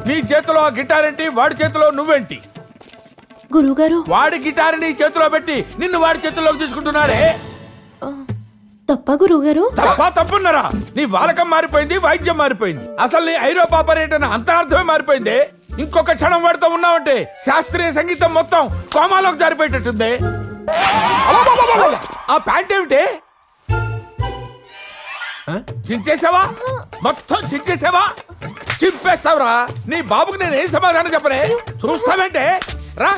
నీ చేతిలో ఆ గిటార్ ఏంటి, వాడి చేతిలో నువ్వేంటి? గురువుగారు, వాడి గిటార్ నీ చేతిలో పెట్టి నిన్ను వాడి చేతిలోకి తీసుకుంటున్నాడే. తప్ప గురువుగారు? తప్పున్నారా? నీ వాలకం మారిపోయింది, వాయిద్యం మారిపోయింది. అసలు నీ ఐరోపా పర్యటన అంతరార్థమే మారిపోయింది. ఇంకొక క్షణం వాడుతూ ఉన్నావంటే శాస్త్రీయ సంగీతం మొత్తం కోమాలోకి జారిపోయేటట్టుంది. ఆ ప్యాంట్ ఏమిటి? చించేసావా? మొత్తం చించేసావా? చింపేస్తావురా. నీ బాబుకి నేను ఏం సమాధానం చెప్పనే? చూస్తావేంటే? రా.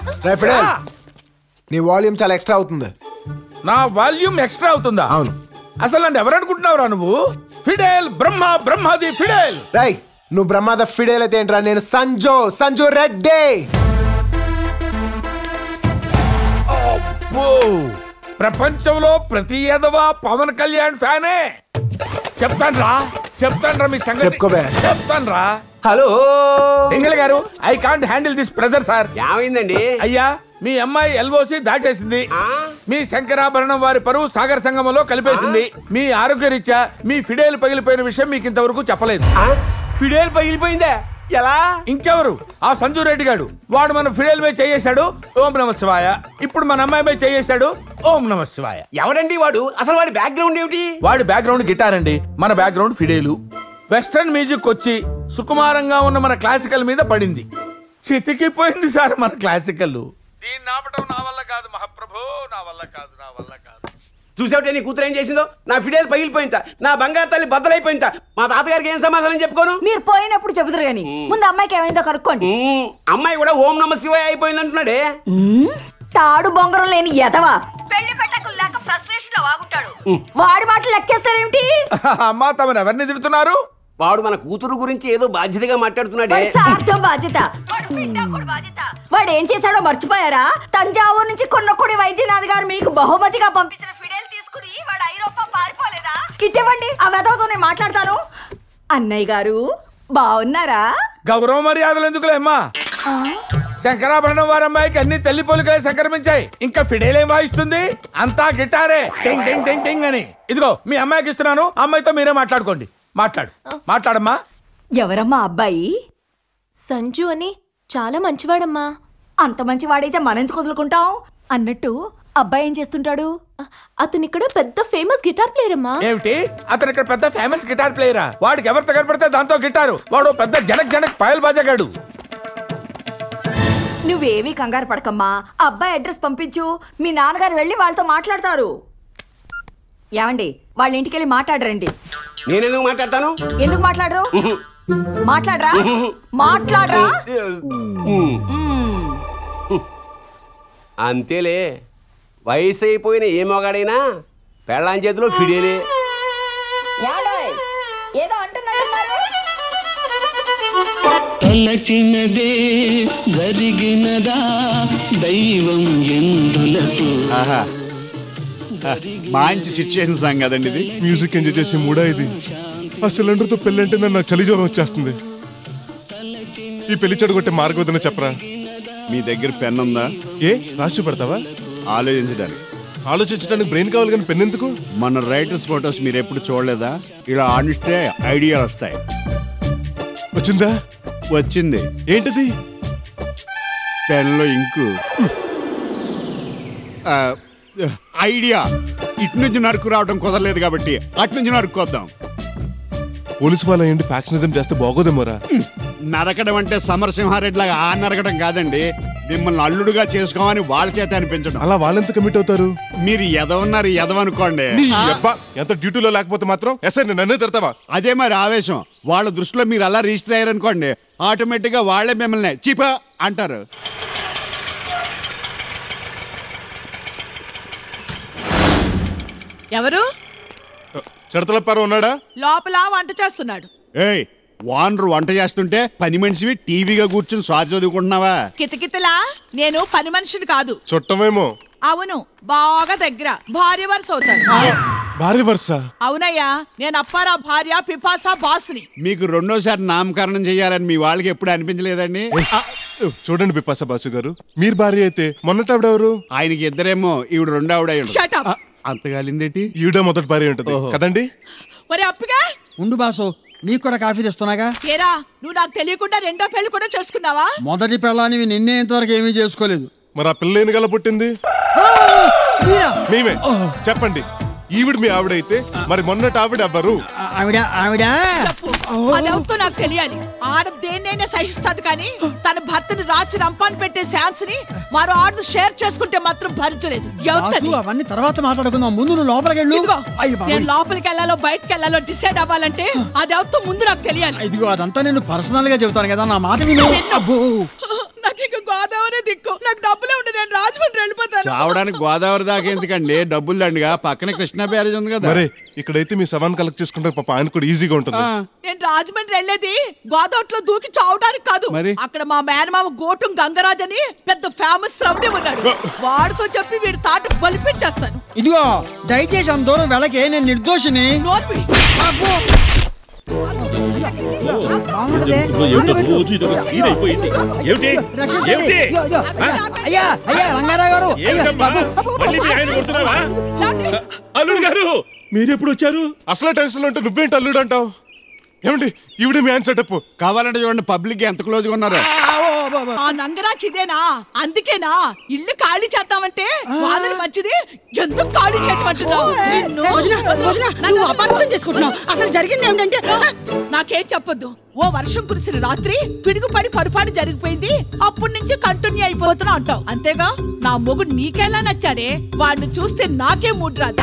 నీ వాల్యూమ్ చాలా ఎక్స్ట్రా అవుతుంది. నా వాల్యూమ్ ఎక్స్ట్రా అవుతుందా? అవును. అసలు నన్ను ఎవరనుకుంటున్నావురా నువ్వు? ఫిడేల్, బ్రహ్మాది ఫిడేల్. రైట్, నువ్వు బ్రహ్మాద ఫిడేల్ అయితే ఏంట్రా? నేను సంజు రెడ్డి. ప్రపంచంలో ప్రతి ఎదవా పవన్ కళ్యాణ్ ఫ్యానే. చెప్తాన్రా మీ సంగతి. చెప్పుకోబే. చెప్తాన్రా. హలో ఎంగళ గారు, I can't handle this pressure sir. ఏమైందండి? అయ్యా, మీ అమ్మాయి ఎల్ఓసి దాటేసింది. మీ శంకరాభరణం వారి పరువు సాగర సంగమంలో కలిపేసింది. మీ ఆరోగ్యరీత్యా మీ ఫిడేల్ పగిలిపోయిన విషయం మీకు ఇంతవరకు చెప్పలేదు. ఫిడేల్ పగిలిపోయిందా? ఎలా? ఇంకెవరు? ఆ సంజు రెడ్డి గారు. వాడు మన ఫిడేల్ మీద చేయేశాడు, ఓం నమ శివాయ. ఇప్పుడు మన అమ్మాయి మీద చేయేశాడు, ఓం నమ శివాయ. ఎవరండి వాడు? అసలు వాడి బ్యాక్గ్రౌండ్ ఏమిటి? వాడి బ్యాక్గ్రౌండ్ గిటార్ అండి, మన బ్యాక్గ్రౌండ్ ఫిడేలు. వెస్టర్న్ మ్యూజిక్ వచ్చి సుకుమారంగా ఉన్న మన క్లాసికల్ మీద పడింది. చితికిపోయింది సార్ మన క్లాసికల్. దీన్ని ఆపటం నా వల్ల కాదు మహాప్రభు, నా వల్ల కాదు. చూసావుటే నీ కూతురు ఏం చేసిందో? నా ఫిడేల్ పగిలిపోయిందా, నా బంగారు తల్లి బద్దలైపోయిందా. మా తాతగారికి ఏం సమాధానం చెప్పుకోను? మీరు పోయినప్పుడు చెబుతారు గాని ముందు అమ్మాయికి ఏమైందో కనుక్కోండి. అమ్మాయి కూడా ఓం నమ శివాయ అయిపోయింది అంటున్నాడే. తాడు బొంగరం లేని ఎదవా పెళ్లి పెట్టకుల్లాక ఫ్రస్ట్రేషన్ లో వాగుంటాడు. వాడి మాటలు లెక్కేస్తారేమిటి? అమ్మా, తమను ఎవరిని తిడుతున్నారు? వాడు మన కూతురు గురించి ఏదో బాధ్యతగా మాట్లాడుతున్నాడే. బాధ్యత. వాడు ఏం చేశాడో మర్చిపోయారా? తంజావూరు నుంచి కొన్నకొడి వైద్యనాథ్ గారు మీకు బహుమతిగా పంపించిన ఫిడేల్ తీసుకుని వాడు ఐరోపా పారిపోలేదా? ఇటువంటి ఆ వెధవతో నేను మాట్లాడతాను. అన్నయ్య గారు బాగున్నారా? గౌరవ మర్యాదలు ఎందుకులే అమ్మా. శంకరాభరణం వారి అమ్మాయికి అన్ని తల్లి పోలికలే సంక్రమించాయి. ఇంకా ఫిడేల్ ఏం వాయిస్తుంది? అంతా గిటారే, టింగ్ టింగ్ టింగ్ టింగ్ అని. ఇదిగో మీ అమ్మాయికి ఇస్తున్నాను, అమ్మాయితో మీరే మాట్లాడుకోండి. మాట్లాడమ్మా. ఎవరమ్మా అబ్బాయి? సంజు అని, చాలా మంచివాడమ్మా. అంత మంచివాడైతే మనెందుకు వదులుకుంటాం? అన్నట్టు అబ్బాయి ఏం చేస్తుంటాడు? అతను ఇక్కడ పెద్ద ఫేమస్ గిటార్ ప్లేయర్ అమ్మా. ఏమిటి? అతను ఇక్కడ పెద్ద ఫేమస్ గిటార్ ప్లేయరా? వాడికి ఎవరితో కనపడితే దాంతో గిటారు. వాడు పెద్ద జనక్ పాయల్ బాజాగాడు. నువ్వేమీ కంగారు పడకమ్మా. అబ్బాయి అడ్రస్ పంపించు, మీ నాన్నగారు వెళ్ళి వాళ్ళతో మాట్లాడతారు. ఏమండి, వాళ్ళ ఇంటికి వెళ్ళి మాట్లాడరండి. నేనెందుకు మాట్లాడతాను? ఎందుకు మాట్లాడరు? మాట్లాడరా? అంతేలే, వయసు అయిపోయిన ఏ మొగాడైనా పెళ్ళాం చేతిలో ఫిడేలే. ఏదో అంటున్నారు. తలచినదే జరిగినదా దైవం ఎందులకు. మంచి సిచ్యుయేషన్ సాంగ్ కదండి ఇది. మ్యూజిక్ ఎంజాయ్ చేసే మూడా ఇది. ఆ సిలిండర్తో పెళ్ళంటే నాకు చలి జ్వరం వచ్చేస్తుంది. ఈ పెళ్లి చెడగొట్టే మార్గం ఏదైనా చెప్పరా? మీ దగ్గర పెన్ ఉందా? ఏ రాసి పెడతావా? ఆలోచించడానికి బ్రెయిన్ కావాలి కానీ పెన్ ఎందుకు? మన రైటర్స్ ఫోటోస్ మీరు ఎప్పుడు చూడలేదా? ఇలా ఆడిస్తే ఐడియాలు వస్తాయి. వచ్చిందా? వచ్చింది. ఏంటిది? పెన్లో ఇంకు. ఐడియా. ఇటు నుంచి నరుకు రావడం కుదరలేదు కాబట్టి అటు నుంచి నరుక్కొద్దాం. పోలీసు వాళ్ళ ఏంటి ఫ్యాక్షనిజం చేస్తే బాగోదేమోరా? నరకడం అంటే సమరసింహారెడ్డి లాగా ఆ నరకడం కాదండి. మిమ్మల్ని అల్లుడుగా చేసుకోమని వాళ్ళ చేత అనిపించడం. అలా వాళ్ళెంత కమిట్ అవుతారు? మీరు ఎదవన్నారు ఎదవనుకోండి. ఎంత డ్యూటీలో లేకపోతే మాత్రం ఎస్ఐ నన్నే తిడతావా? అదే మరి ఆవేశం. వాళ్ళ దృష్టిలో మీరు అలా రిజిస్టర్ అయ్యారనుకోండి, ఆటోమేటిక్ గా వాళ్లే మిమ్మల్ని చీపా అంటారు. ఎవరు? చిడతలప్పారు ఉన్నాడా? లోపల వంట చేస్తున్నాడు. ఏయ్, వానరు వంట చేస్తుంటే పని మనిషివి టీవీగా కూర్చుని స్వాతి చదువుకుంటున్నావా? కితకితలా, నేను పని మనిషిని కాదు. చుట్టమేమో. అవును, బాగా దగ్గర భార్య వరుస అవుతాను. భార్య వరుస? అవునయ్యా, నేను అప్పారా భార్య పిపాసా బాస్ని. మీకు రెండోసారి నామకరణం చెయ్యాలని మీ వాళ్ళకి ఎప్పుడు అనిపించలేదండి? చూడండి పిపాసా బాసు గారు, మీరు భార్య అయితే మొన్నటావిడెవరు? ఆయనకి ఇద్దరేమో, ఈవిడ రెండో ఆవిడ. Shut up. అంతగాలిందేటి? ఈవిడ మొదటి భార్య ఉంటుంది కదండి. ఒరే అప్పగా ఉండు బాసు, నీకు కూడా కాఫీ తెస్తున్నాగా. ఏరా నువ్వు నాకు తెలియకుండా రెండో పెళ్లి కూడా చేసుకున్నావా? మొదటి పెళ్ళాన్ని నిన్నే ఇంతవరకు ఏమీ చేసుకోలేదు. మరి ఆ పిల్ల ఎన్ని గల పుట్టింది? మేమే. చెప్పండి, ఈవిడ మీ ఆవిడైతే మరి మొన్నటి ఆవిడ ఎవ్వరు? అదవుతో నాకు తెలియాలి. ఆడ దేన్నైనా సహిస్తుంది కానీ తన భర్తని రాచి రంపాన్ని పెట్టే ఛాన్స్ ని మరో ఆడు షేర్ చేసుకుంటే మాత్రం భరించలేదు. అవన్నీ తర్వాత మాట్లాడుకుందాం, ముందు నువ్వు లోపలికి వెళ్ళు. నేను లోపలికి వెళ్ళాలో బయటకు వెళ్ళాలో డిసైడ్ అవ్వాలంటే అది అవుతూ ముందు నాకు తెలియాలి. ఇదిగో అదంతా నేను పర్సనల్ గా చెబుతాను కదా, నా మాట విను. నాకు ఇక గోదావరి దిక్కు, నాకు డబ్బులే ఉంటే నేను రాజమండ్రి వెళ్ళిపోతాను. చావడానికి గోదావరి దాకా ఎందుకండి, డబ్బులు దండిగా పక్కనే కృష్ణా బ్యారేజ్ ఉంది కదా. ఇక్కడైతే మీ సవాన్ కలెక్ట్ చేసుకుంటే పాప ఆయన కూడా ఈజీగా ఉంటుంది. నేను రాజమండ్రి వెళ్ళేది గోదావరిలో దూకి చావడానికి కాదు. అక్కడ మా మేనమామ గోటు గంగరాజ్ అని పెద్ద ఫేమస్ రౌడీ ఉన్నాడు. వాడితో చెప్పి వీడి తాట బలిపించేస్తాను. ఇదిగో దయచేసి అంత దూరం వెళ్ళకే, నేను నిర్దోషిని. అల్లుడు గారు మీరెప్పుడు వచ్చారు? అసలే టెన్షన్ ఉంటే నువ్వేంటి అల్లుడు అంటావు? ఏమండి ఈవిడ మీ ఆయన సెటప్ కావాలంటే చూడండి, పబ్లిక్ ఎంత క్లోజ్ గా ఉన్నారు. ఆ నంగరాజ్ ఇదేనా? అందుకేనా ఇల్లు ఖాళీ చేద్దామంటే వాళ్ళని మంచిది ఎందుకు ఖాళీ చేయటమంటున్నావు? అపార్థం చేసుకుంటున్నావు. అసలు జరిగింది ఏమిటంటే నాకేం చెప్పొద్దు. ఓ వర్షం కురిసిన రాత్రి పిడుగుపడి పొరపాటు జరిగిపోయింది, అప్పటి నుంచి కంటిన్యూ అయిపోతున్నా అంటావు. అంతేగా నా మొగుడు నీకెలా నచ్చాడే, వాడిని చూస్తే నాకే మూడ్ రాదు.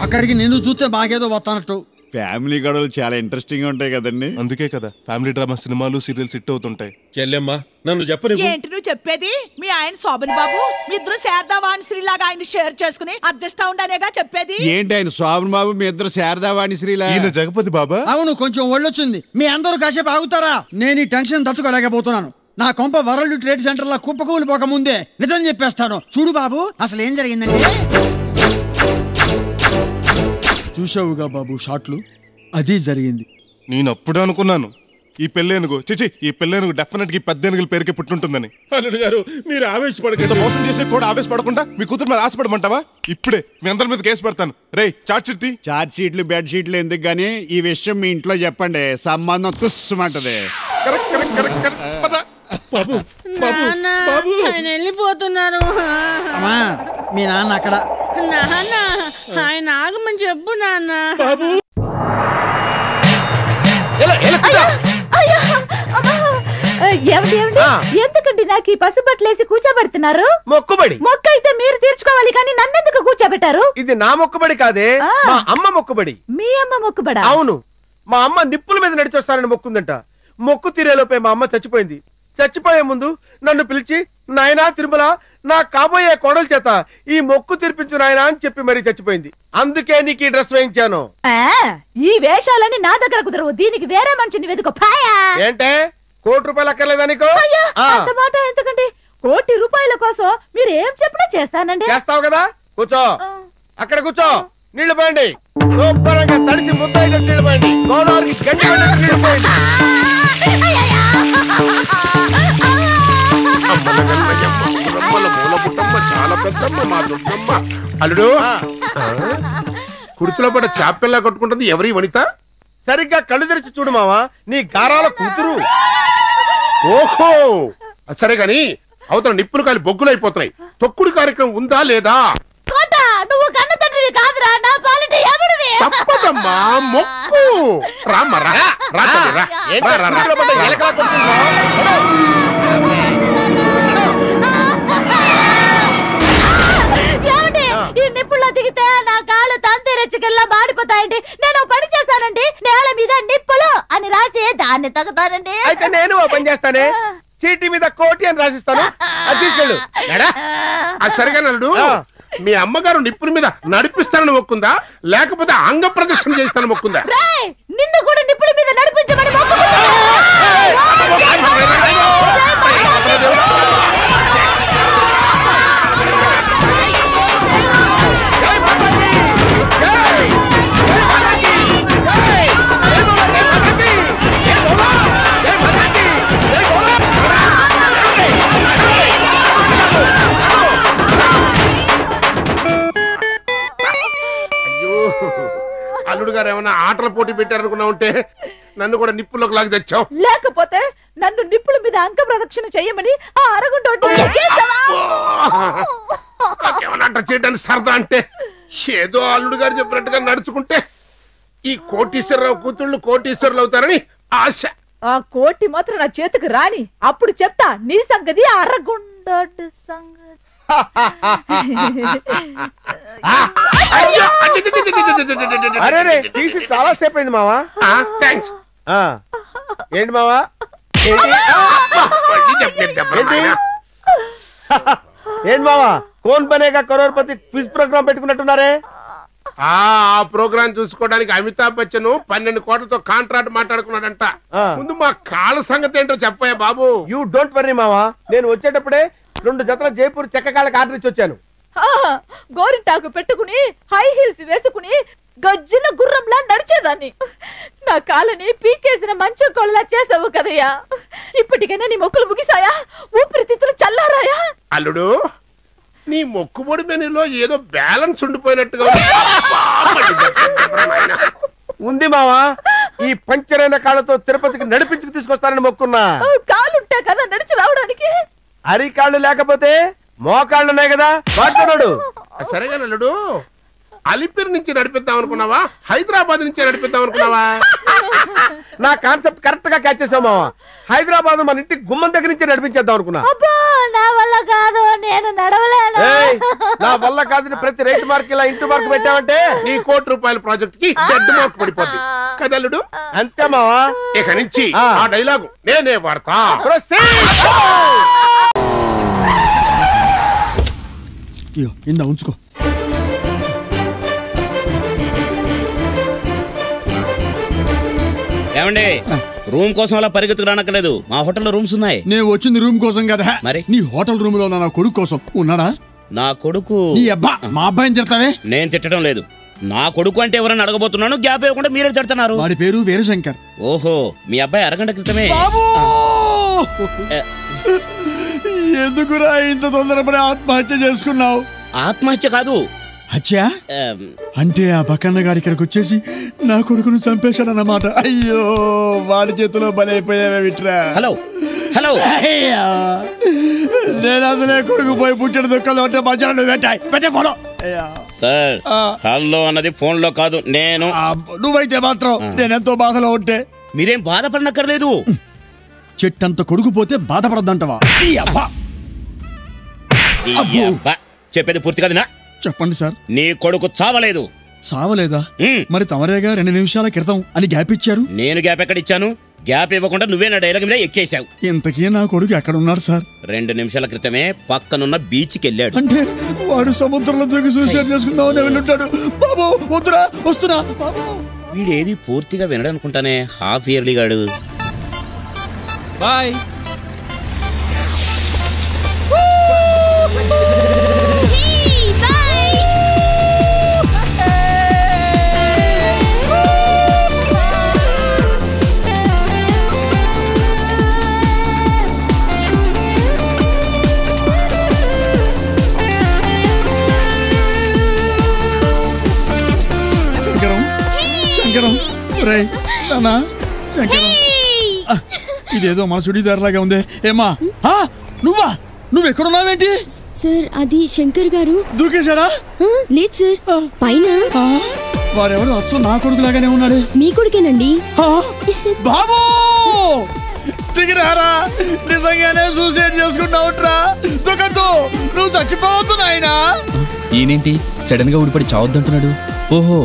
అక్కడికి నిన్ను చూస్తే బాగేదో వస్తానట్టు. ఫ్యామిలీ గొడవలు చాలా ఇంట్రెస్టింగ్ గా ఉంటాయి కదండి. అందుకే కదా ఫ్యామిలీ డ్రామా సినిమాలు సీరియల్స్ హిట్ అవుతుంటాయి. చెల్లెమ్మా నన్ను చెప్పని ఏంటి నువ్వు చెప్పేది? మీ ఆయన శోభన్ బాబు మీ ఇద్దరు శారదావాణి శ్రీలాగా ఆయన షేర్ చేసుకుని అడ్జస్ట్ అవుండనేగా చెప్పేది. ఏంటి ఆయన శోభన్ బాబు మీ ఇద్దరు శారదావాణి శ్రీలా? ఈయన జగపతి బాబా. అవును, కొంచెం ఒళ్ళొచ్చింది. మీ అందరూ కాసేపు ఆగుతారా? నేను ఈ టెన్షన్ తట్టుకోలేకపోతున్నాను. నా కొంప వరల్డ్ ట్రేడ్ సెంటర్ లా కుప్పకూలిపోక ముందే నిజం చెప్పేస్తాను. చూడు బాబు, అసలు ఏం జరిగిందంటే, చూసావుగా బాబు షాట్లు, అది జరిగింది. నేను అప్పుడు అనుకున్నాను ఈ పెళ్ళేనుగు చిచి ఈ పెళ్ళేనుగు డెఫినెట్ గా 10 ఏనుగుల పేరుకి పుట్టుంటుందని. అల్లుడు గారు మీరు ఆవేశపడకండి. మోసం చేసే కూడా ఆవేశపడకుండా మీ కూతురు మీద ఆశపడమంటావా? ఇప్పుడే మీ అందరి మీద కేసు పెడతాను. రే చార్జ్ షీట్ చార్జ్ షీట్లు బెడ్ షీట్లు ఎందుకు గానీ ఈ విషయం మీ ఇంట్లో చెప్పండి, సంబంధం తుస్సుమంటది. వెళ్ళిపోతున్నారు. మీ నాన్న అక్కడ. నాన్న ఆయన ఆగమని చెప్పు నాన్న. ఎందుకండి నాకు ఈ పసుబట్లేసి కూర్చోబెడుతున్నారు? మొక్కుబడి. మొక్క అయితే మీరు తీర్చుకోవాలి కానీ నన్నెందుకు కూర్చోబెట్టారు? ఇది నా మొక్కుబడి కాదే, మా అమ్మ మొక్కుబడి. మీ అమ్మ మొక్కుబడా? అవును, మా అమ్మ నిప్పుల మీద నడిచొస్తానని మొక్కుందంట. మొక్కు తీరేలోపే మా అమ్మ చచ్చిపోయింది. చచ్చిపోయే ముందు నన్ను పిలిచి, నాయనా తిరుమల, నా కాబోయే కోడల చేత ఈ మొక్కు తీర్పించు నాయనా అని చెప్పి మరీ చచ్చిపోయింది. అందుకే నీకు ఈ డ్రెస్ వేయించాను. ఈ వేషాలని నా దగ్గర కుదరవు, దీనికి వేరే మనిషిని వెతుకో. ఏంటే ₹1 కోటి అక్కర్లేదా నీకు? అంత మాట ఎందుకండి? ₹1 కోటి కోసం మీరు ఏం చెప్పినా చేస్తానండి. చేస్తావు కదా, కూర్చో. అక్కడ కూర్చో. నీళ్లు పోయండి, శుభ్రంగా తడిసి ముద్దైతే నీళ్లు పోయండి. గోదావరికి గండి నీళ్లు పోయండి. చాలా పెద్దమ్మ మా దుర్గమ్మ. అల్లుడు కుర్తులో పడ్డ చాపెల్లా కొట్టుకుంటుంది ఎవరి వనిత? సరిగ్గా కళ్ళు తెరిచి చూడు మావా, నీ గారాల కూతురు. ఓహో సరే గాని అవతల నిప్పులు కాలి బొగ్గులు అయిపోతున్నాయి. తొక్కుడు కార్యక్రమం ఉందా లేదా? నువ్వు కన్న తండ్రివి కాదురా, నా పాలిటి ఎవడివి? తప్పదమ్మా, మొక్కు. రామ్మరా ఈ నిప్పుల్లో దిగితే నా కాళ్ళు తంతి రెచ్చికెళ్ళా మాడిపోతాయండి. నేను పని చేస్తానండి, నేల మీద నిప్పులు అని రాసి దాన్ని తగ్గుతానండి. అయితే నేను ఓ పని చేస్తానే, చీటీ మీద కోటి అని రాసిస్తాను, అది తీసుకెళ్ళు. అది సరిగా నల్లుడు, మీ అమ్మగారు నిప్పుల మీద నడిపిస్తానని మొక్కుందా లేకపోతే అంగ ప్రదర్శన చేస్తానని మొక్కుందా? నిన్ను కూడా నిప్పుల మీద నడిపించమని మొక్కుకుందా? అల్లుడు గారు ఏమన్నా ఆటలు పోటీ పెట్టారనుకున్నా ఉంటే నన్ను కూడా నిప్పులోకి లాగి తెచ్చావు. లేకపోతే నన్ను నిప్పుల మీద అంక ప్రదక్షిణ చెయ్యమని ఆ అరగుంట నాకేమన్నా చేయడానికి సరదా అంటే ఏదో అల్లుడు గారు చెప్పినట్టుగా నడుచుకుంటే ఈ కోటీశ్వరరావు కూతుళ్ళు కోటీశ్వరులు అవుతారని ఆశ. ఆ కోటి మాత్రం నా చేతికి రాని, అప్పుడు చెప్తా నీ సంగతి అరగుండ సంగతి. అరే తీసి చాలా సేపు అయింది మావా. థ్యాంక్స్. ఏంటి మావా? ఏంటి మావా cone Banega crorepati quiz programme పెట్టుకున్నట్టున్నారే? ఆ ప్రోగ్రాం చూసుకోవడానికి అమితాబ్ బచ్చన్ 12 కోట్లతో కాంట్రాక్ట్ మాట్లాడుకున్నాడంట. ముందు మా కాళ్ళ సంగతి ఏంటో చెప్పాయా బాబు. యూ డోంట్ వర్రీ మావా, నేను వచ్చేటప్పుడే 2 జతల జైపూర్ చెక్క కాళ్ళకి ఆర్డర్ ఇచ్చి వచ్చాను. గోరింటాకు పెట్టుకుని హై హీల్స్ వేసుకుని గజ్జిన గుర్రంలా నడిచేదాన్ని. నా కాళ్ళని పీకేసిన మంచం కోళ్ళలా చేసావు కదయ్యా. ఇప్పటికైనా నీ మొక్కులు ముగిసాయా? ఊపిరితిత్తులు చల్లారాయా? అల్లుడు నీ మొక్కుబడి మెనూలో ఏదో బ్యాలెన్స్ ఉండిపోయినట్టుగా ఉంది మావా. ఈ పంచరైన కాళ్ళతో తిరుపతికి నడిపించుకు తీసుకొస్తానని మొక్కున్నా. కాళ్ళుంటే కదా నడిచి రావడానికి. అరికాళ్ళు లేకపోతే మోకాళ్ళున్నాయి కదా, వాడుతున్నాడు. సరేగా అల్లుడు, అలిపిరి నుంచి నడిపిద్దాం అనుకున్నావా, హైదరాబాద్ నుంచి నడిపిద్దాం అనుకున్నావా? నా కాన్సెప్ట్ కరెక్ట్ గా క్యాచ్ చేసావు మావా. హైదరాబాద్ మన ఇంటి గుమ్మం దగ్గర నుంచి నడిపించేద్దాం అనుకున్నా. నా వల్ల కాదు, నేను నడవలేను. నా వల్ల కాదు, ప్రతి రేట్ మార్క్ ఇలా ఇంటి మార్క్ పెట్టావంటే నీ ₹1 కోటి ప్రాజెక్ట్ కి డెడ్ మార్క్ పడిపోద్ది కదల్లుడు. అంతే మావా. ఇక నుంచి ఆ డైలాగు నేనే వాడతా. ఇందా ఉంచుకో. ఏమండి, రూమ్ కోసం అలా పరిగెత్తుకు రానక్కలేదు, మా హోటల్లో రూమ్స్ ఉన్నాయి. నేను వచ్చింది రూమ్ కోసం కదా, మరి నీ హోటల్ రూమ్ లో నా కొడుకు కోసం ఉన్నాడా? నా కొడుకు నీ అబ్బా మా అబ్బాయిని తిడతావే? నేను తిట్టడం లేదు. నా కొడుకు అంటే ఎవరైనా అడగబోతున్నాను, గ్యాప్ ఇవ్వకుండా మీరే తిడుతున్నారు. వాడి పేరు వీరశంకర్. ఓహో, మీ అబ్బాయి అరగంట క్రితమే. ఎందుకురా ఇంత తొందరపడి ఆత్మహత్య చేసుకున్నావు? ఆత్మహత్య కాదు, హత్య. అంటే ఆ బకన్న గారి ఇక్కడికి వచ్చేసి నా కొడుకును చంపేశాడన్నమాట. అయ్యో, వాడి చేతిలో బలైపోయావే విట్రా. హలో హలో, నేను అసలే కొడుకు పోయి పుట్టిన దుఃఖంలో ఉంటే మధ్యాహ్నం పెట్టే ఫోన్. సార్, హలో అన్నది ఫోన్ లో కాదు, నేను. నువ్వైతే మాత్రం నేనెంతో బాధలో ఉంటే. మీరేం బాధపడనక్కర్లేదు. చెట్టంత కొడుకు పోతే బాధపడద్దంటవా? చెప్పేది పూర్తి కదనా? చెప్పండి సార్. నీ కొడుకు చావలేదు. చావలేదా? మరి తమరేగా 2 నిమిషాల క్రితం అని గ్యాప్ ఇచ్చారు. నేను గ్యాప్ ఎక్కడ ఇచ్చాను? గ్యాప్ ఇవ్వకుండా నువ్వే నా డైలాగ్ మీద ఎక్కేశావు. ఇంతకీ నా కొడుకు ఎక్కడ ఉన్నాడు సార్? 2 నిమిషాల క్రితమే పక్కనున్న బీచ్కి వెళ్ళాడు. అంటే వాడు సముద్రంలో దూకి సూసైడ్ చేసుకుందామని వెళ్ళుంటాడు. బాబు వద్దురా, వస్తున్నా. వీడేది పూర్తిగా వినడనుకుంటానే, హాఫ్ ఇయర్లీ గాడు. బాయ్. ఇదేదో మా చుడీదార్ లాగా ఉంది. ఏమా నువ్వా? నువ్వెక్కడున్నావేంటి? సార్, అది శంకర్ గారు దూకేశారా? లేదు సార్, పైన. వాడెవరు అచ్చం నా కొడుకు లాగానే ఉన్నాడు. మీ కొడుకేనండి. బాబు దిగిరారా, నిజంగానే సూసైడ్ చేసుకుంటావుట్రా. దుఃఖద్దు, నువ్వు చచ్చిపోవద్దు నాయనా. ఈయనేంటి సడన్ గా ఊడిపడి చావద్దంటున్నాడు? ఓహో,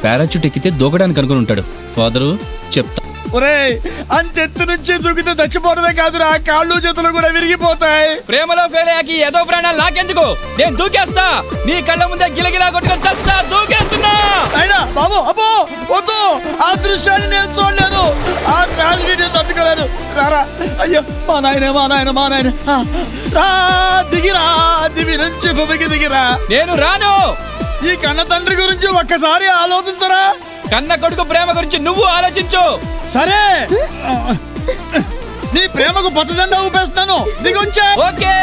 పారాచూట్ ఎక్కితే దూకడానికి అనుకుని ఉంటాడు. ఫాదరు చెప్తా. ఒరేయ్, అంతెత్తు నుంచి దూకితే చచ్చిపోవడమే కాదురా, కాళ్ళు చేతులు కూడా విరిగిపోతాయి. ప్రేమలో ఫెయిల్ అయ్యాకి ఏదో ప్రాణాలు నాకెందుకు? నేను దూకేస్తా. నీ కళ్ళ ముందే గిలగిలా కొట్టుకొని చస్తా. దూకేస్తున్నా. అయినా బాబు, అబ్బో వద్దు, ఆ దృశ్యాన్ని నేను చూడలేదు. ఆ ట్రాజడీ తట్టుకోలేదు. రారా, అయ్యో మా నాయన, మా నాయన, మా నాయన. రా, దిగిరా, దివి నుంచి భూమికి దిగిరా. నేను రాను. ఈ కన్న తండ్రి గురించి ఒక్కసారి ఆలోచించరా. కన్న కొడుకు ప్రేమ గురించి నువ్వు ఆలోచించు. సరే, నీ ప్రేమకు పచ్చజెండా ఊపేస్తాను. దిగొచ్చే. ఓకే,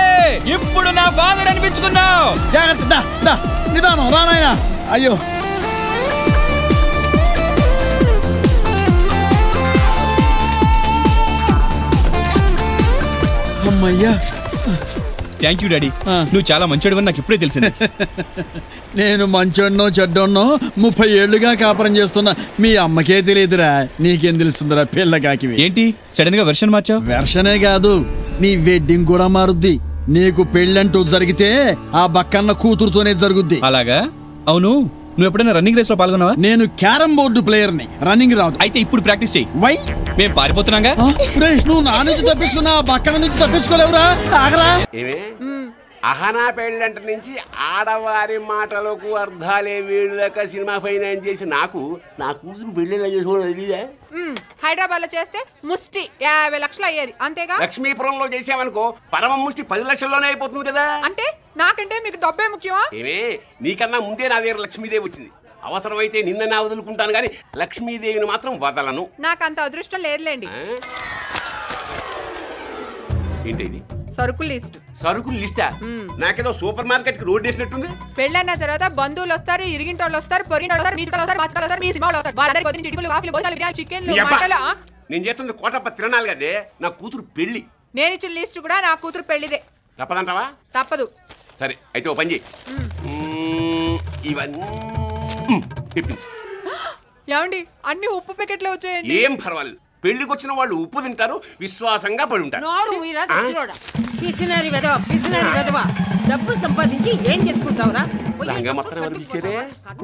ఇప్పుడు నా ఫాదర్ అనిపించుకున్నావు. జాగ్రత్త, నిదానం రా నాయనా. అయ్యో అమ్మయ్యా. థ్యాంక్ యూ డాడీ, నువ్వు చాలా మంచోడివని నాకు ఇప్పుడే తెలిసింది. నేను మంచోన్నో చెడ్డోన్నో 30 ఏళ్లుగా కాపురం చేస్తున్నా మీ అమ్మకే తెలియదురా, నీకేం తెలుస్తుందిరా పిల్లగాకి. ఏంటి సడన్ గా వెర్షన్ మార్చావు? వెర్షనే కాదు, నీ వెడ్డింగ్ కూడా మారుద్ది. నీకు పెళ్ళంటూ జరిగితే ఆ బక్కన్న కూతురుతోనే జరుగుద్ది. అలాగా? అవును, నువ్వు ఎప్పుడైనా రన్నింగ్ రేస్ లో పాల్గొన్నావా? నేను క్యారమ్ బోర్డు ప్లేయర్ ని, రన్నింగ్ రాదు. అయితే ఇప్పుడు ప్రాక్టీస్ చెయ్యి. వై? మేము పారిపోతున్నాగా. నువ్వు నా నుంచి తప్పించుకున్నా, బక్కన నుంచి తప్పించుకోలేవురా. ఆగరా. అహనా పెళ్ళంట నుంచి ఆడవారి మాటలకు అర్థాలే వీళ్ళక సినిమా ఫైనాన్స్ చేసి నాకు నా కూతురు పెళ్ళిలా చేసుకోవడం. హైదరాబాద్ లో చేస్తే ముష్టి 50 లక్షలు అయ్యేది, అంతేగా? లక్ష్మీపురంలో చేసామనుకో పరమ ముష్టి 10 లక్షల్లోనే అయిపోతుంది కదా. అంటే నాకంటే మీకు డబ్బే ముఖ్యమా? ఏమే, నీకన్నా ముందే నా దగ్గర లక్ష్మీదేవి వచ్చింది. అవసరమైతే నిన్న నా వదులుకుంటాను కానీ లక్ష్మీదేవిని మాత్రం వదలను. నాకు అంత అదృష్టం లేదులేండి. ఏంటి ఇది? సరుకుల లిస్ట్. సరుకుల లిస్టా? నాకేదో సూపర్ మార్కెట్ కి రోడ్ వేసినట్టుంది. పెళ్ళైన తర్వాత బంధువులు వస్తారు, ఇరిగింటోళ్ళు వస్తారు, పొరిగింటోళ్ళు వస్తారు, మీతో వస్తారు, మాతో వస్తారు, మీ సినిమాలో వస్తారు. వాళ్ళందరికీ పొద్దున్న చిటికలు, కాఫీలు, భోజనాలు, బిర్యానీ, చికెన్లు, మటన్లు. నేను చేస్తుంది కోటప్ప తిరణాలు కదే, నా కూతురు పెళ్లి. నేను ఇచ్చిన లిస్ట్ కూడా నా కూతురు పెళ్లిదే. తప్పదంటావా? తప్పదు. సరే అయితే ఓ పని చేయి, ఇవన్నీ తెప్పించు. ఏమండి, అన్ని ఉప్పు ప్యాకెట్లు వచ్చాయండి. ఏం పర్వాలేదు, పెళ్లికి వచ్చిన వాళ్ళు ఉప్పు తింటారు, విశ్వాసంగా పడి ఉంటారు. డబ్బు సంపాదించి ఏం చేసుకుంటావురా?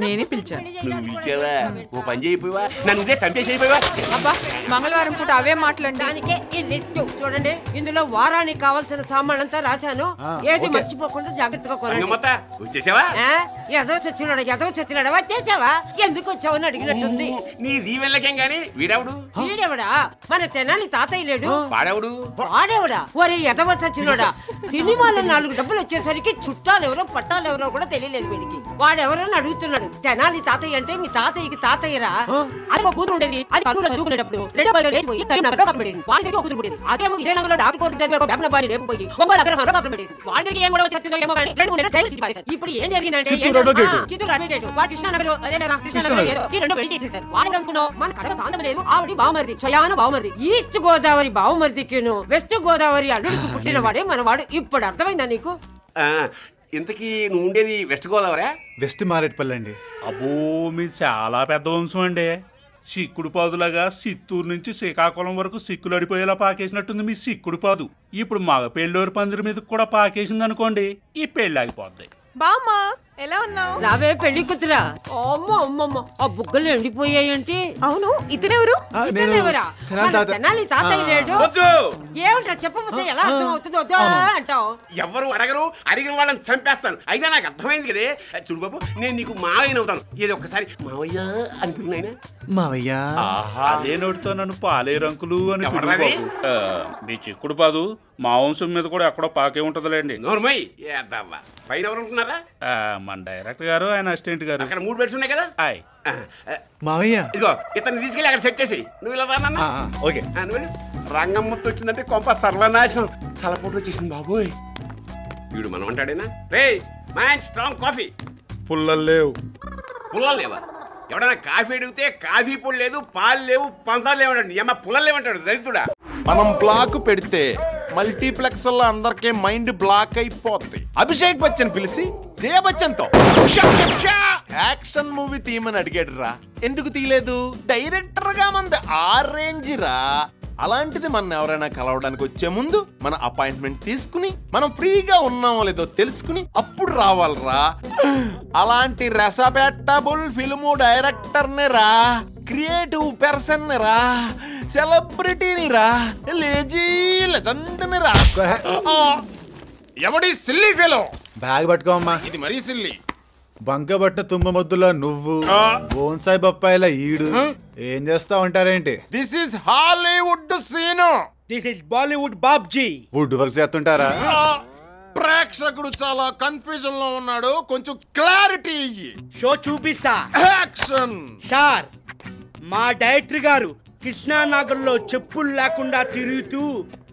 నేనే పిలిచాను. నువ్వు పిలిచావా? ఓ పని చేయిపోయావా? నన్ను ఇదే చంపేసి అయిపోయావా? అబ్బా, మంగళవారం పూట అవే మాట్లాడండి. దానికే ఈ లిస్ట్ చూడండి, ఇందులో వారానికి కావాల్సిన సామాన్ అంతా రాశాను. ఏది మర్చిపోకుండా జాగ్రత్తగా కొనండి. వచ్చేసావా? ఎదో చచ్చినాడా వచ్చేసావా? ఎందుకు వచ్చావని అడిగినట్టుంది. నీ దీవెళ్ళకేం గాని వీడెవడు? వీడెవడా? మన తెనాలి తాతయ్య లేడు. వాడెవడా? ఒరే ఎదవ చచ్చినోడా, సినిమాలో 4 డబ్బులు వచ్చేసరికి చుట్టాలెవరో పట్టాలెవరో కూడా తెలియలేదు వీడికి. వాడెవరో అడుగుతున్నాడు. తెనాలి తాతయ్య అంటే మీ తాతయ్యకి తాతయ్యరా? అది ఒక కూతురు ఉండేది, అది కర్నూలు చదువుకునేటప్పుడు అదేమో విజయనగరంలో డాక్టర్ కోర్టు లేకపోయి వాడికి ఏం కూడా వచ్చిందో ఏమో కానీ ఇప్పుడు ఏం జరిగిందంటే చిత్తూరు అడ్వకేట్ వాడు కృష్ణానగర్ వాడిని అనుకున్నావు. మన కడప కాంతం లేదు, ఆవిడ బావమరిది, స్వయాన బావమరిది. ఈస్ట్ గోదావరి బావమరిదికిను వెస్ట్ గోదావరి అల్లుడికి పుట్టిన వాడే మనవాడు. ఇప్పుడు అర్థమైందా నీకు? ఇంతకీ నువ్వు ఉండేది వెస్ట్ గోదావరి? వెస్ట్ మారేట్పల్లి అండి. అబ్బో, మీ చాలా పెద్ద వంశం అండి. సిక్కుడు పాదులాగా చిత్తూరు నుంచి శ్రీకాకుళం వరకు సిక్కులు అడిపోయేలా పాకేసినట్టుంది మీ సిక్కుడు పాదు. ఇప్పుడు మగ పెళ్ళోరు పందిరి మీద కూడా పాకేసింది అనుకోండి, ఈ పెళ్ళి ఆగిపోద్ది. బామ్మా, ఎలా ఉన్నావు? రావే పెళ్లి కూతురా. అమ్మమ్మ, ఆ బుగ్గలు ఎండిపోయాయంటే. అవును, ఇతనెవరు? తెనాలి తాతయ్య లేడు. ఏమంటా చెప్పబోతే ఎలా అర్థం అవుతుందో అంటావు. ఎవరు అడగరు, అడిగిన వాళ్ళని చంపేస్తాను. అయినా నాకు అర్థమైంది కదే. చూడు బాబు, నేను నీకు మావయ్య అవుతాను. ఏదో ఒక్కసారి మావయ్య అనుకున్నాయినా. మావయ్య అదే నోటితో నన్ను పాలేరంకులు అని మీ చిక్కుడు పాదు మా వంశం మీద కూడా ఎక్కడో పాకే ఉంటదిలేండి. నోర్మయ్య పైన ఎవరు ఉంటున్నారా? మన డైరెక్టర్ గారు, ఆయన అసిస్టెంట్ గారు. అక్కడ 3 బెడ్స్ ఉన్నాయి కదా. మావయ్య ఇదిగో ఇతన్ని తీసుకెళ్ళి అక్కడ సెట్ చేసి నువ్వు ఇలా రానన్నా. ఓకే. రంగమ్మతో వచ్చిందంటే కొంప సర్వనాశనం. తలపోటు వచ్చేసింది బాబోయ్. వీడు మనం అంటాడేనా? రే మ్యాన్, స్ట్రాంగ్ కాఫీ. పుల్లలు లేవు. పుల్లలు లేవా? ఎవడన్నా కాఫీ అడిగితే కాఫీ పొడి లేదు, పాలు లేవు, పంచాలు లేవంటాడు. ఏమన్నా పుల్లలు లేవంటాడు దరిద్రుడా. మనం బ్లాక్ పెడితే మల్టీప్లెక్స్ లో అందరికీ మైండ్ బ్లాక్ అయిపోద్ది. అభిషేక్ బచ్చన్ పిలిచి జయ బచ్చన్ తో యాక్షన్ మూవీ తీయమని అడిగాడు రా. ఎందుకు తీయలేదు? డైరెక్టర్ గా మంది ఆ రేంజ్ రా. అలాంటిది మన ఎవరైనా కలవడానికి వచ్చే ముందు మన అపాయింట్మెంట్ తీసుకుని మనం ఫ్రీగా ఉన్నామో లేదో తెలుసుకుని అప్పుడు రావాలరా. అలాంటి రెసపెట్టబుల్ ఫిల్ము డైరెక్టర్ ని రా, క్రియేటివ్ పర్సన్ ని రా, సెలబ్రిటీని రా, లేజీ లెజెండ్ ని రా. ఎవడి సిల్లీ ఫెలో? బ్యాగ్ పట్టుకోమ్మా. ఇది మరీ సిల్లీ. బంకబట్ట తుమ్మ మొద్దులా నువ్వు, బోన్సాయి బొప్పాయిలా ఈడు. ఏం చేస్తా ఉంటారేంటి? This is Hollywood scene. This is Bollywood Babji. Wood work చేస్తుంటారా? ప్రేక్షకుడు చాలా కన్ఫ్యూజన్ లో ఉన్నాడు, కొంచెం క్లారిటీ ఇయ్యి. షో చూపిస్తా. యాక్షన్. సార్, మా డైరెక్టర్ గారు కృష్ణానగర్లో చెప్పులు లేకుండా తిరుగుతూ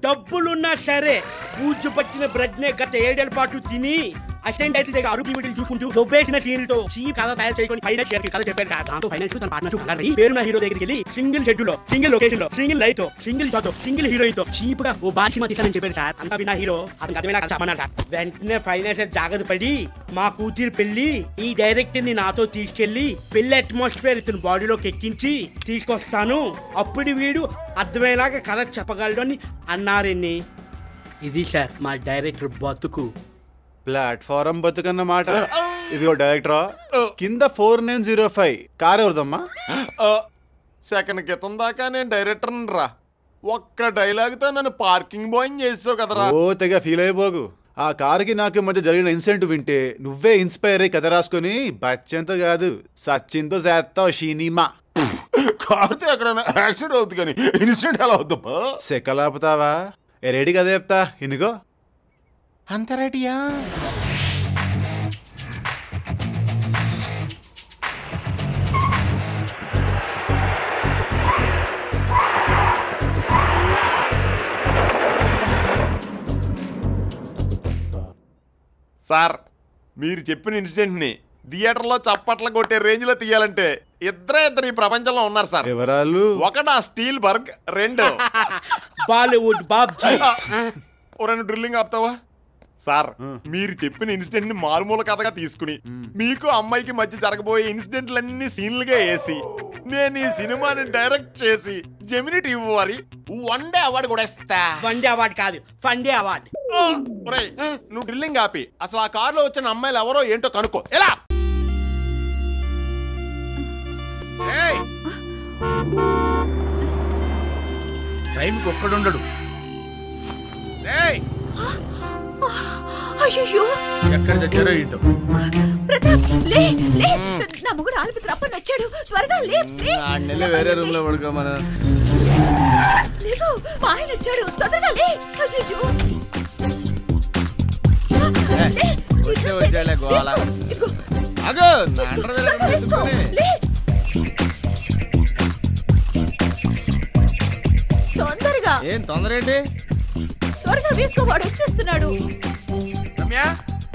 డబ్బులున్నా సరే బూజు పట్టిన బ్రెడ్ నే గత 7 ఏళ్ల పాటు తిని అసిస్టెంట్ డైరెక్టర్ దగ్గర అరుపు వీడియోలు చూసుకుంటూ దొబ్బేసిన సీన్లతో చీప్ కథ తయారు చేసుకొని ఫైనాన్స్ షేర్ కథ చెప్పారు సార్. దాంతో ఫైనాన్స్ తన పార్ట్నర్షిప్ పేరున్న హీరో దగ్గరికి వెళ్ళి సింగిల్ షెడ్యూల్ లో, సింగిల్ లొకేషన్ లో, సింగిల్ లైట్ తో, సింగిల్ షాట్ తో, సింగిల్ హీరోయిన్ తో చీప్ గా ఓ బాషిమా తీసానని చెప్పారు సార్. అంతా విన్నా హీరో అతనికి అర్థమైనా చెప్పమన్నారు సార్. వెంటనే ఫైనాన్స్ జాగ్రత్త పడి మా కూతురు పెళ్లి ఈ డైరెక్టర్ ని నాతో తీసుకెళ్లి పెళ్లి అట్మాస్ఫియర్ ఇతని బాడీలోకి ఎక్కించి తీసుకొస్తాను, అప్పుడు వీడు అర్థమయ్యేలాగా కథ చెప్పగలడు అని అన్నారని. ఇది సార్ మా డైరెక్టర్ బతుకు. ప్లాట్ఫారం బతుకన్నమాట. ఇదిగో డైరెక్టరా, కింద 4905 కార్ ఎవరిదమ్మా? సెకండ్ క్రితం దాకా నేను డైరెక్టర్ రా, ఒక్క డైలాగ్ తో నన్ను పార్కింగ్ బాయ్ చేసావు కదరా. ఓ తెగ ఫీల్ అయిపోకు. ఆ కారుకి నాకు మధ్య జరిగిన ఇన్సిడెంట్ వింటే నువ్వే ఇన్స్పైర్ అయ్యి కథ రాసుకొని బచ్చంతో కాదు సచిన్తో చేస్తావు సినిమా. కారుతో ఎక్కడైనా యాక్సిడెంట్ అవుతుంది కానీ ఇన్సిడెంట్ ఎలా అవుద్దమ్మా? సెకలాపుతావా? రెడీ కదా చెప్తా ఇనుగో. అంత రెడీయా? సార్, మీరు చెప్పిన ఇన్సిడెంట్ ని థియేటర్లో చప్పట్ల కొట్టే రేంజ్ లో తీయాలంటే ఇద్దరు ఈ ప్రపంచంలో ఉన్నారు సార్. ఎవరాలు? ఒకటి స్టీల్ బర్గ్, రెండు బాలీవుడ్ బాబ్జీ. రెండు డ్రిల్లింగ్ ఆపుతావా సార్? మీరు చెప్పిన ఇన్సిడెంట్ ని మారుమూల కథగా తీసుకుని మీకు అమ్మాయికి మధ్య జరగబోయే ఇన్సిడెంట్లన్నీ సీన్లుగా వేసి నేను ఈ సినిమాని డైరెక్ట్ చేసి జెమిని టీవీ వారి 1 డే అవార్డు కూడా ఇస్తా. 1 డే అవార్డు కాదు, ఫండే అవార్డు. నువ్వు డ్రిల్లింగ్ ఆపి అసలు ఆ కారులో వచ్చిన అమ్మాయిలు ఎవరో ఏంటో కనుక్కో. ఎలా? టైంకి ఒక్కడుండడు. అయ్యో, ఎక్కడ తెచ్చారో ఏంటో. ప్రతాప్ లే లే, నా మొగుడు ఆల్బిత్ర అప్ప నచ్చాడు, త్వరగా లే ప్లీజ్. వేరే రూమ్ లో పడుకో. మన లేకు, మా ఆయన వచ్చాడు, తొందరగా లే. అయ్యో వచ్చేలే గోల. అగో నా అండర్వేర్ తొందరగా. ఏం తొందర ఏంటి? త్వరగా వేసుకో, వాడు వచ్చేస్తున్నాడు.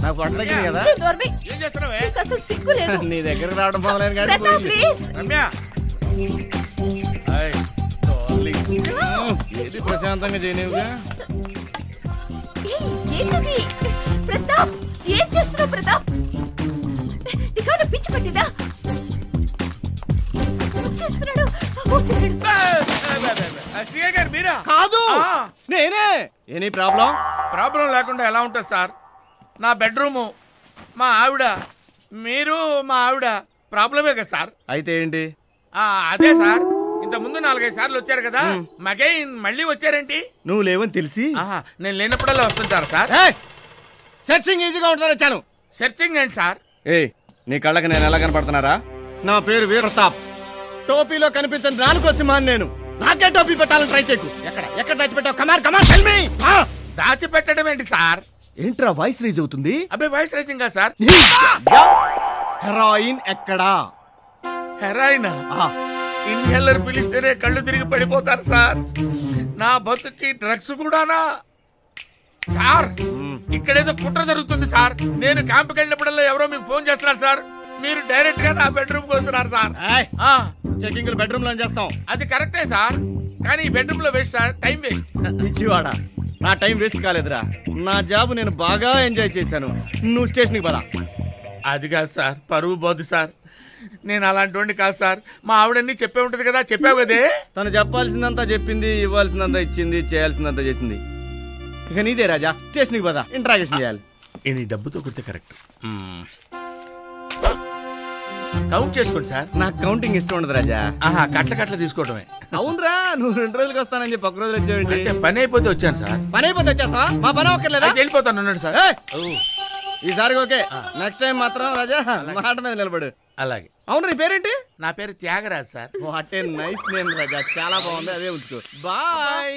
నాకు పట్ల దగ్గర కదా. ఏం చేస్తున్నావే? నీకు అసలు సిగ్గు లేదు. నీ దగ్గరకు రావడం మొదలైన ప్రతాప్ ప్లీజ్. ఏది ప్రశాంతంగా చేయనివుగా. ఏంటది? ప్రతాప్ ఏం చేస్తున్నావు? ప్రతాప్ నీకు పిచ్చి పట్టిందా? వచ్చేస్తున్నాడు, వచ్చేసాడు. మీరా? కాదు, నేనే. Any problem? ప్రాబ్లం లేకుండా ఎలా ఉంటుంది సార్? నా బెడ్రూము, మా ఆవిడ, మీరు, మా ఆవిడ ప్రాబ్లమే కదా సార్. అయితే ఏంటి? అదే సార్, ఇంత ముందు 4-5 సార్లు వచ్చారు కదా, మళ్ళీ వచ్చారేంటి? నువ్వు లేవని తెలిసి నేను లేనప్పుడల్లా వస్తుంటారు సార్. సెర్చింగ్ ఈజీగా ఉంటుందని వచ్చాను. సెర్చింగ్ ఏంటి సార్? నీ కళ్ళకి నేను ఎలా కనపడుతున్నారా? నా పేరు వీరతాప్. టోపీలో కనిపించని 4వ సింహాన్ని నేను. నాకే టోపీ పెట్టాలని ట్రై చేయకు. ఎక్కడ దాచిపెట్టావు? కమాన్ కమాన్ టెల్ మీ. దాచిపెట్టడం ఏంటి సార్? ఏంట్రా వాయిస్ రైజ్ అవుతుంది? అబ్బే వాయిస్ రైజింగ్ గా సార్. హెరాయిన్ ఎక్కడా? హెరాయిన్ ఇన్హేలర్ పిలిస్తేనే కళ్ళు తిరిగి పడిపోతారు సార్. నా బతుకి డ్రగ్స్ కూడానా సార్? ఇక్కడేదో కుట్ర జరుగుతుంది సార్. నేను క్యాంప్కి వెళ్ళినప్పుడల్లా ఎవరో మీకు ఫోన్ చేస్తున్నారు సార్. మీరు డైరెక్ట్ గా నా బెడ్రూమ్ కి వస్తున్నారు సార్. చెకింగ్ బెడ్రూమ్ లో చేస్తాం. అది కరెక్టే సార్, కానీ బెడ్రూమ్ లో వేస్ట్ సార్, టైం వేస్ట్. పిచ్చివాడా, నా టైం వేస్ట్ కాలేదురా. నా జాబ్ నేను బాగా ఎంజాయ్ చేశాను. నువ్వు స్టేషన్కి పదా. అది కాదు సార్, పరువు పోదు సార్. నేను అలాంటి వాడిని కాదు సార్. మా ఆవిడన్నీ చెప్పే ఉంటది కదా, చెప్పావు కదే. తను చెప్పాల్సిందంతా చెప్పింది, ఇవ్వాల్సిందంతా ఇచ్చింది, చేయాల్సిందంతా చేసింది. ఇక నీదే రాజా, స్టేషన్కి పదా, ఇంట్రాగేషన్ చేయాలి. నీ డబ్బుతో కుడితే కరెక్ట్. కౌంట్ చేసుకోండి సార్. నాకు కౌంటింగ్ ఇష్టం ఉండదు రాజా. కట్ల తీసుకోవడమే. అవునరా, నువ్వు 2 రోజులకి వస్తానని చెప్పి 1 రోజులు వచ్చావండి. పని అయిపోతే వచ్చాను సార్. పని అయిపోతే వచ్చేస్తావా? మా పని ఒక్కర్లేదా? వెళ్ళిపోతాను అన్నాడు సార్. ఈసారి ఓకే, నెక్స్ట్ టైం మాత్రం రాజా మాట మీద నిలబడు. అలాగే. అవును, నీ పేరేంటి? నా పేరు Tyagaraj sir. What a nice name Raja, చాలా బాగుంది, అదే ఉంచుకో. బాయ్.